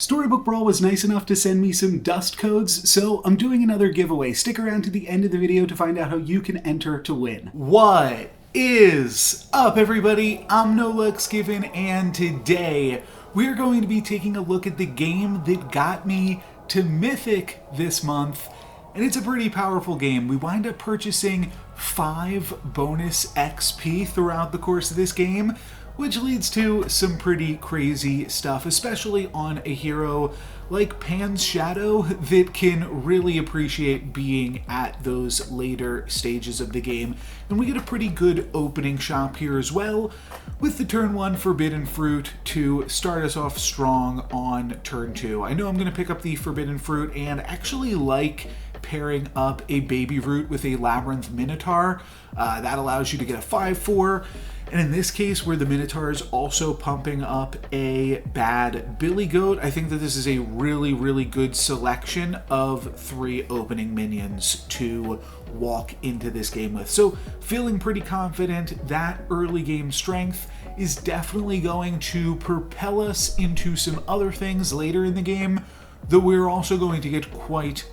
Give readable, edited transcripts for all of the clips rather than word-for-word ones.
Storybook Brawl was nice enough to send me some dust codes, so I'm doing another giveaway. Stick around to the end of the video to find out how you can enter to win. What is up, everybody? I'm NoLuxGiven, and today we're going to be taking a look at the game that got me to Mythic this month, and it's a pretty powerful game. We wind up purchasing 5 bonus XP throughout the course of this game, which leads to some pretty crazy stuff, especially on a hero like Pan's Shadow that can really appreciate being at those later stages of the game. And we get a pretty good opening shop here as well, with the turn 1 Forbidden Fruit to start us off strong on turn 2. I know I'm going to pick up the Forbidden Fruit and actually like pairing up a Baby Root with a Labyrinth Minotaur. That allows you to get a 5/4. And in this case, where the Minotaur is also pumping up a bad Billy Goat, I think that this is a really good selection of 3 opening minions to walk into this game with. So feeling pretty confident that early game strength is definitely going to propel us into some other things later in the game, though we're also going to get quite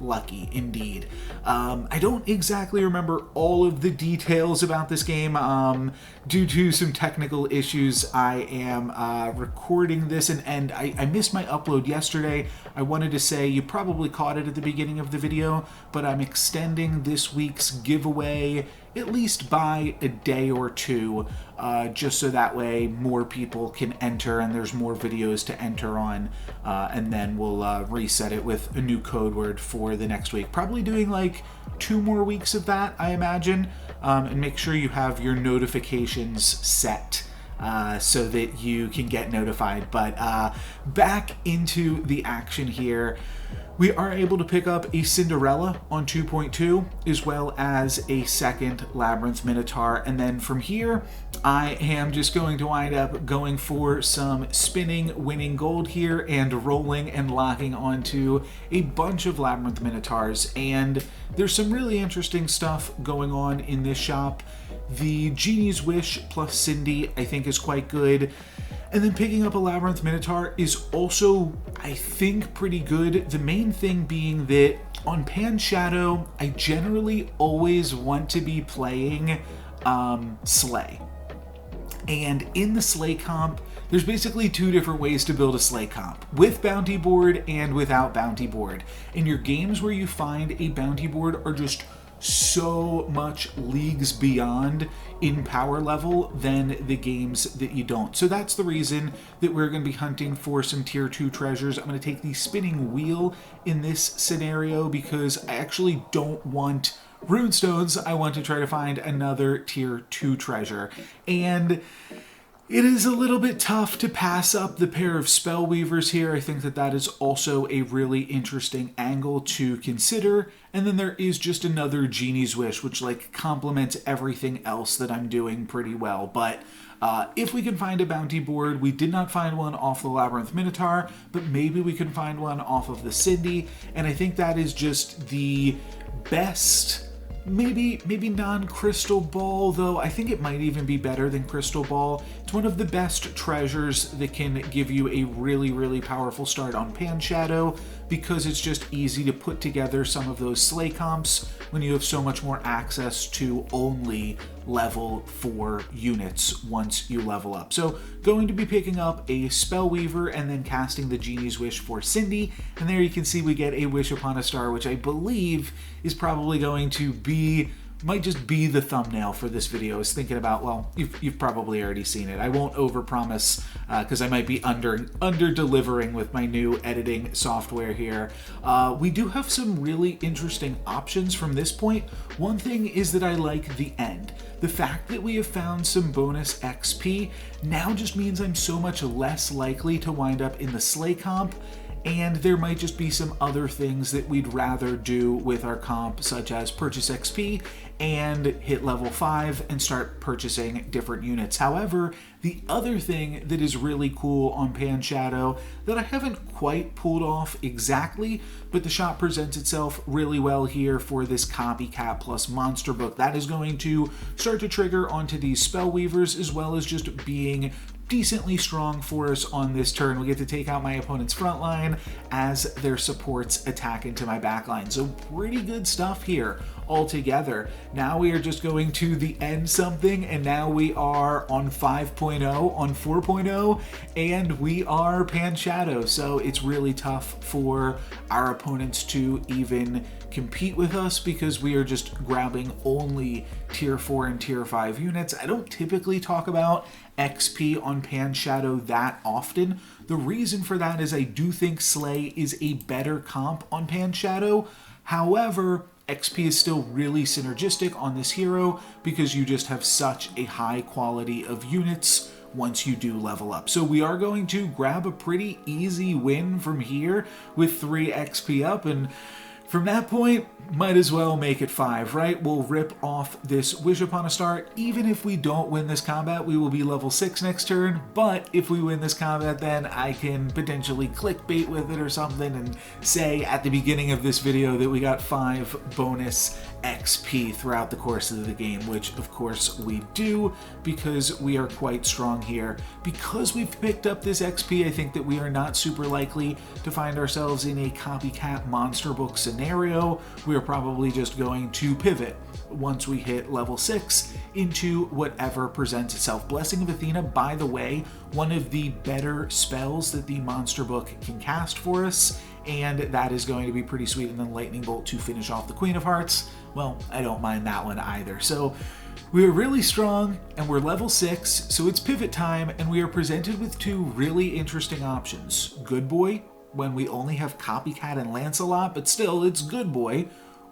lucky indeed. I don't exactly remember all of the details about this game. Due to some technical issues, I am recording this, and I missed my upload yesterday. I wanted to say you probably caught it at the beginning of the video, but I'm extending this week's giveaway at least by a day or two, just so that way more people can enter and there's more videos to enter on, and then we'll reset it with a new code word for the next week. Probably doing like 2 more weeks of that, I imagine, and make sure you have your notifications set so that you can get notified. But back into the action here. We are able to pick up a Cinderella on 2.2, as well as a second Labyrinth Minotaur. And then from here, I am just going to wind up going for some spinning, winning gold here, and rolling and locking onto a bunch of Labyrinth Minotaurs. And there's some really interesting stuff going on in this shop. The Genie's Wish plus Cindy, I think, is quite good. And then picking up a Labyrinth Minotaur is also, I think, pretty good. The main thing being that on Pan's Shadow, I generally always want to be playing Slay. And in the Slay comp, there's basically 2 different ways to build a Slay comp, with Bounty Board and without Bounty Board. And your games where you find a Bounty Board are just so much leagues beyond in power level than the games that you don't. So that's the reason that we're going to be hunting for some tier 2 treasures. I'm going to take the spinning wheel in this scenario because I actually don't want runestones. I want to try to find another tier 2 treasure. And it is a little bit tough to pass up the pair of Spellweavers here. I think that that is also a really interesting angle to consider. And then there is just another Genie's Wish, which like complements everything else that I'm doing pretty well. But if we can find a Bounty Board, we did not find one off the Labyrinth Minotaur, but maybe we can find one off of the Cindy. And I think that is just the best, maybe non-Crystal Ball, though I think it might even be better than Crystal Ball. It's one of the best treasures that can give you a really powerful start on Pan's Shadow, because it's just easy to put together some of those Slay comps when you have so much more access to only level 4 units once you level up. So going to be picking up a Spellweaver and then casting the Genie's Wish for Cindy, and there you can see we get a Wish Upon a Star, which I believe is probably going to be, might just be the thumbnail for this video. I was thinking about, well, you've probably already seen it. I won't overpromise because I might be under-delivering with my new editing software here. We do have some really interesting options from this point. One thing is that I like the end. The fact that we have found some bonus XP now just means I'm so much less likely to wind up in the Slay comp, and there might just be some other things that we'd rather do with our comp, such as purchase XP and hit level 5 and start purchasing different units. However, the other thing that is really cool on Pan's Shadow that I haven't quite pulled off exactly, but the shop presents itself really well here for this Copycat plus Monster Book. That is going to start to trigger onto these Spellweavers, as well as just being decently strong for us on this turn. We get to take out my opponent's front line as their supports attack into my back line. So pretty good stuff here altogether. Now we are just going to the end something, and now we are on 5.0, on 4.0, and we are Pan Shadow. So it's really tough for our opponents to even compete with us because we are just grabbing only tier 4 and tier 5 units. I don't typically talk about XP on Pan Shadow that often. The reason for that is I do think Slay is a better comp on Pan Shadow. However, XP is still really synergistic on this hero because you just have such a high quality of units once you do level up. So we are going to grab a pretty easy win from here with 3 XP up, and from that point, might as well make it 5, right? We'll rip off this Wish Upon a Star. Even if we don't win this combat, we will be level 6 next turn. But if we win this combat, then I can potentially clickbait with it or something and say at the beginning of this video that we got 5 bonus XP throughout the course of the game, which of course we do because we are quite strong here. Because we've picked up this XP, I think that we are not super likely to find ourselves in a copycat monster book scenario. We are probably just going to pivot once we hit level 6 into whatever presents itself. Blessing of Athena, by the way, one of the better spells that the monster book can cast for us, and that is going to be pretty sweet. And then Lightning Bolt to finish off the Queen of Hearts. Well, I don't mind that one either. So we are really strong and we're level 6, so it's pivot time, and we are presented with 2 really interesting options. Good Boy, when we only have Copycat and Lancelot, but still it's Good Boy,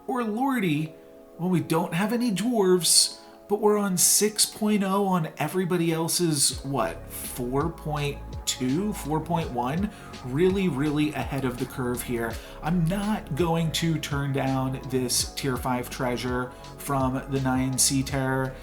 or Lordy, when we don't have any dwarves, but we're on 6.0 on everybody else's, what, 4.2, 4.1? Really ahead of the curve here. I'm not going to turn down this tier 5 treasure from the 9 Sea Terror,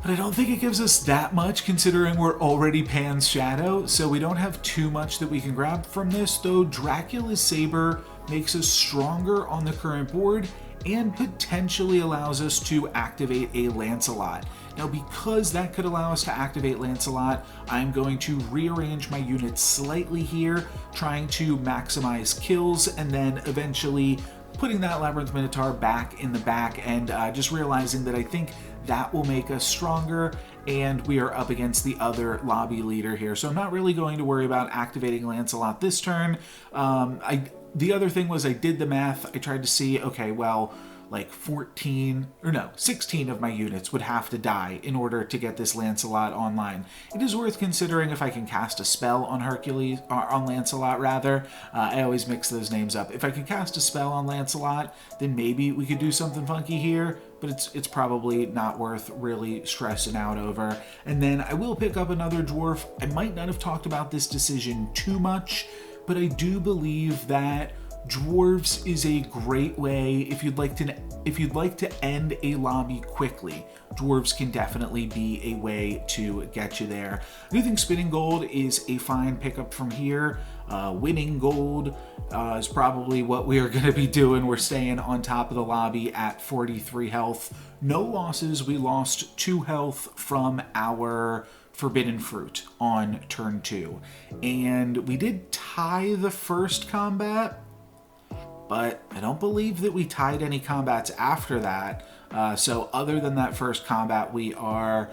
but I don't think it gives us that much considering we're already Pan's Shadow, so we don't have too much that we can grab from this, though Dracula's Saber makes us stronger on the current board and potentially allows us to activate a Lancelot. Now, because that could allow us to activate Lancelot, I'm going to rearrange my units slightly here, trying to maximize kills, and then eventually putting that Labyrinth Minotaur back in the back, and just realizing that I think that will make us stronger, and we are up against the other lobby leader here. So I'm not really going to worry about activating Lancelot this turn. The other thing was I did the math. I tried to see, okay, well, like 16 of my units would have to die in order to get this Lancelot online. It is worth considering if I can cast a spell on Hercules, or on Lancelot rather. I always mix those names up. If I can cast a spell on Lancelot, then maybe we could do something funky here, but it's probably not worth really stressing out over. And then I will pick up another dwarf. I might not have talked about this decision too much, but I do believe that dwarves is a great way if you'd like to end a lobby quickly. Dwarves can definitely be a way to get you there. I do think spinning gold is a fine pickup from here. Winning gold is probably what we are going to be doing. We're staying on top of the lobby at 43 health. No losses. We lost 2 health from our Forbidden Fruit on turn 2. And we did tie the first combat, but I don't believe that we tied any combats after that. So other than that first combat, we are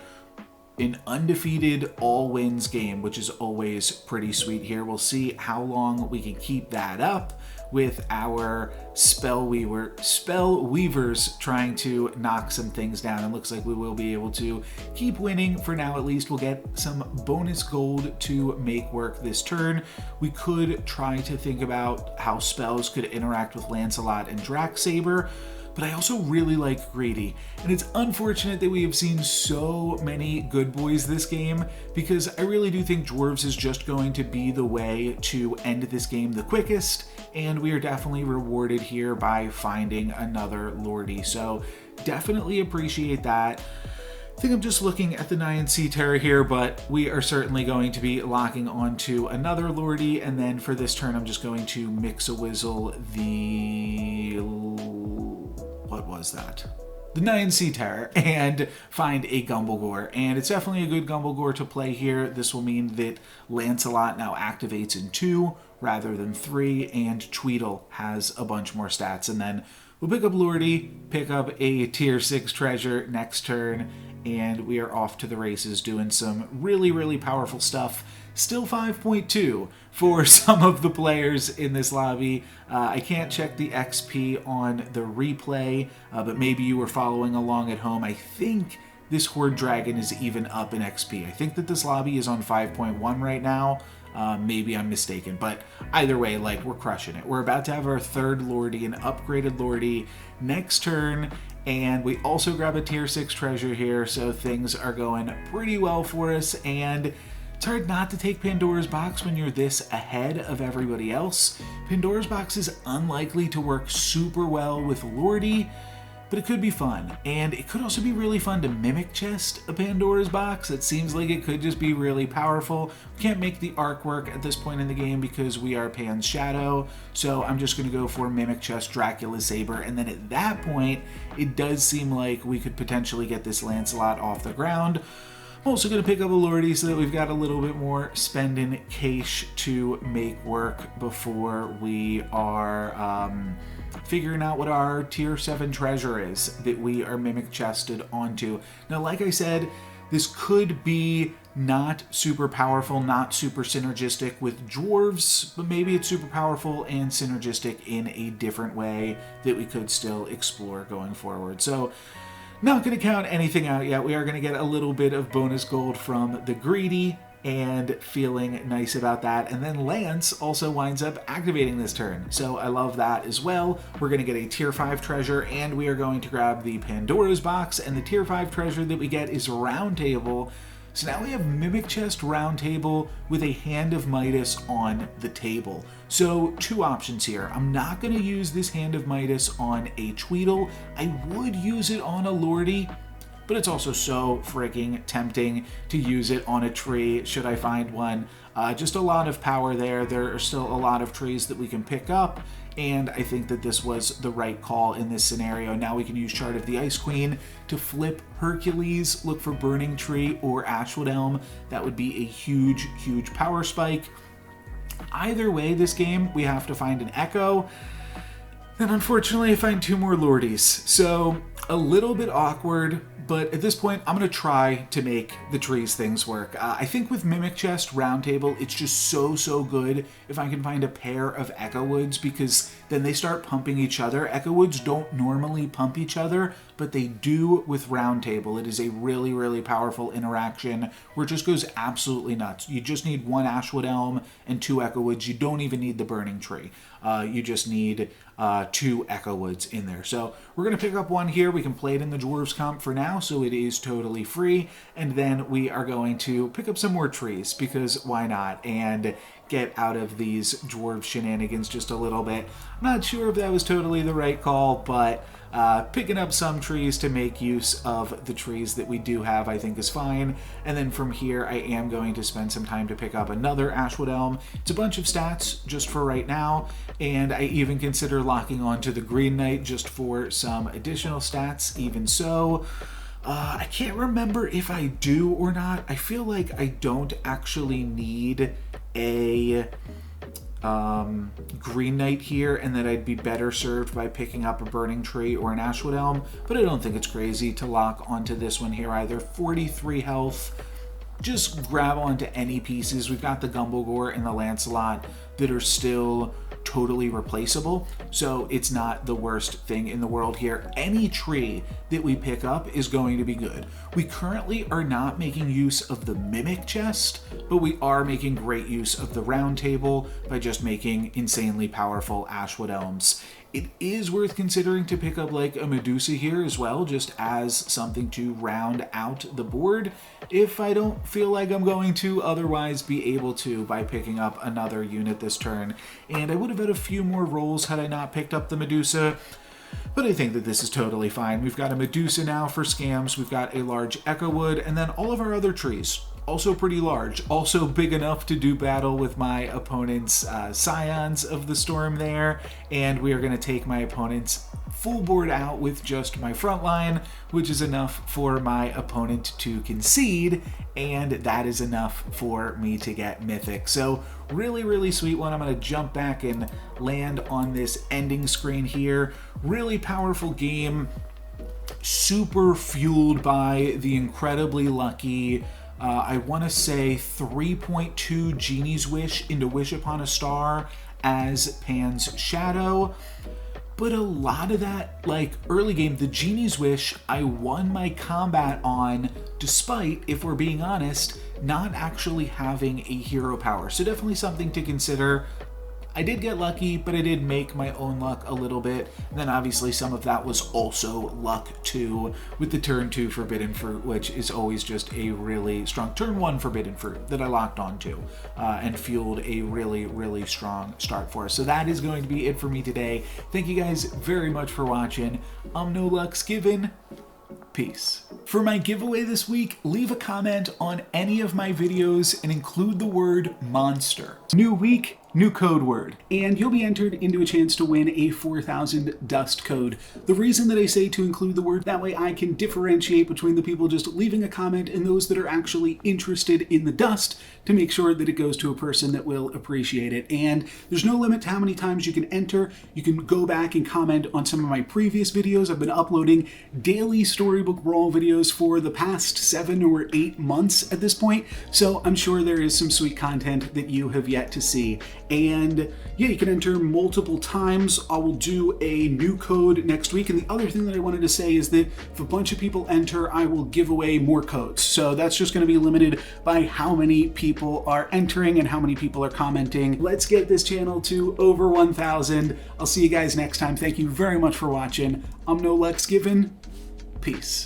an undefeated all wins game, which is always pretty sweet here. We'll see how long we can keep that up with our spell weavers trying to knock some things down. It looks like we will be able to keep winning for now. At least we'll get some bonus gold to make work this turn. We could try to think about how spells could interact with Lancelot and Drac Saber, but I also really like Greedy. And it's unfortunate that we have seen so many good boys this game, because I really do think Dwarves is just going to be the way to end this game the quickest, and we are definitely rewarded here by finding another Lordy. So definitely appreciate that. I think I'm just looking at the 9 Sea Terror here, but we are certainly going to be locking onto another Lordy, and then for this turn I'm just going to Mix-a-Wizzle the... what was that? the 9 Sea Terror and find a Gumblegore. And it's definitely a good Gumblegore to play here. This will mean that Lancelot now activates in 2 rather than 3, and Tweedle has a bunch more stats. And then we'll pick up Lordy, pick up a tier 6 treasure next turn, and we are off to the races doing some really, really powerful stuff. Still 5.2 for some of the players in this lobby. I can't check the XP on the replay, but maybe you were following along at home. I think this Horde Dragon is even up in XP. I think that this lobby is on 5.1 right now. Maybe I'm mistaken, but either way, like, we're crushing it. We're about to have our 3rd Lordy, an upgraded Lordy, next turn, and we also grab a tier 6 treasure here, so things are going pretty well for us. And it's hard not to take Pandora's Box when you're this ahead of everybody else. Pandora's Box is unlikely to work super well with Lordy, but it could be fun. And it could also be really fun to Mimic Chest a Pandora's Box. It seems like it could just be really powerful. We can't make the arc work at this point in the game because we are Pan's Shadow, so I'm just going to go for Mimic Chest Dracula Saber, and then at that point, it does seem like we could potentially get this Lancelot off the ground. I'm also going to pick up a Lordy so that we've got a little bit more spending cash to make work before we are figuring out what our tier 7 treasure is that we are Mimic Chested onto. Now, like I said, this could be not super powerful, not super synergistic with dwarves, but maybe it's super powerful and synergistic in a different way that we could still explore going forward. So, not going to count anything out yet. We are going to get a little bit of bonus gold from the Greedy, and feeling nice about that. And then Lance also winds up activating this turn, so I love that as well. We're going to get a tier 5 treasure, and we are going to grab the Pandora's Box, and the tier 5 treasure that we get is Round Table. So now we have Mimic Chest Round Table with a Hand of Midas on the table. So 2 options here. I'm not going to use this Hand of Midas on a Tweedle. I would use it on a Lordy, but it's also so freaking tempting to use it on a tree should I find one. Just a lot of power there. There are still a lot of trees that we can pick up, and I think that this was the right call in this scenario. Now we can use Chart of the Ice Queen to flip Hercules, look for Burning Tree or Ashwood Elm. That would be a huge, huge power spike. Either way, this game, we have to find an Echo. Then unfortunately I find 2 more Lordies. So a little bit awkward, but at this point I'm going to try to make the trees things work. I think with Mimic Chest Round Table, it's just so good if I can find a pair of Echo Woods, because then they start pumping each other. Echo Woods don't normally pump each other, but they do with Round Table. It is a really, really powerful interaction where it just goes absolutely nuts. You just need 1 Ashwood Elm and 2 Echo Woods. You don't even need the Burning Tree. You just need 2 Echo Woods in there. So we're going to pick up 1 here. We can play it in the Dwarves comp for now, so it is totally free. And then we are going to pick up some more trees, because why not? And get out of these dwarf shenanigans just a little bit. I'm not sure if that was totally the right call, but picking up some trees to make use of the trees that we do have, I think, is fine. And then from here, I am going to spend some time to pick up another Ashwood Elm. It's a bunch of stats just for right now, and I even consider locking on to the Green Knight just for some additional stats. Even so, I can't remember if I do or not. I feel like I don't actually need a Green Knight here, and that I'd be better served by picking up a Burning Tree or an Ashwood Elm, but I don't think it's crazy to lock onto this one here either. 43 health, just grab onto any pieces. We've got the Gumblegore and the Lancelot that are still totally replaceable, so it's not the worst thing in the world here. Any tree that we pick up is going to be good. We currently are not making use of the Mimic Chest, but we are making great use of the Round Table by just making insanely powerful Ashwood Elms. It is worth considering to pick up like a Medusa here as well, just as something to round out the board if I don't feel like I'm going to otherwise be able to by picking up another unit this turn. And I would have had a few more rolls had I not picked up the Medusa, but I think that this is totally fine. We've got a Medusa now for scams, we've got a large Echo Wood, and then all of our other trees. Also pretty large, also big enough to do battle with my opponent's Scions of the Storm there, and we are going to take my opponent's full board out with just my front line, which is enough for my opponent to concede, and that is enough for me to get Mythic. So really sweet one. I'm going to jump back and land on this ending screen here. Really powerful game, super fueled by the incredibly lucky I want to say 3.2 Genie's Wish into Wish Upon a Star as Pan's Shadow. But a lot of that, like early game, the Genie's Wish, I won my combat on, despite, if we're being honest, not actually having a hero power. So definitely something to consider. I did get lucky, but I did make my own luck a little bit. And then obviously some of that was also luck too, with the turn 2 Forbidden Fruit, which is always just a really strong turn 1 Forbidden Fruit that I locked onto and fueled a really strong start for us. So that is going to be it for me today. Thank you guys very much for watching. No luck's given. Peace. For my giveaway this week, leave a comment on any of my videos and include the word monster. New week, new code word, and you'll be entered into a chance to win a 4,000 dust code. The reason that I say to include the word, that way I can differentiate between the people just leaving a comment and those that are actually interested in the dust, to make sure that it goes to a person that will appreciate it. And there's no limit to how many times you can enter. You can go back and comment on some of my previous videos. I've been uploading daily Storybook Brawl videos for the past 7 or 8 months at this point, so I'm sure there is some sweet content that you have yet to see. And yeah, you can enter multiple times. I will do a new code next week. And the other thing that I wanted to say is that if a bunch of people enter, I will give away more codes. So that's just going to be limited by how many people are entering and how many people are commenting. Let's get this channel to over 1,000. I'll see you guys next time. Thank you very much for watching. No luck's given. Peace.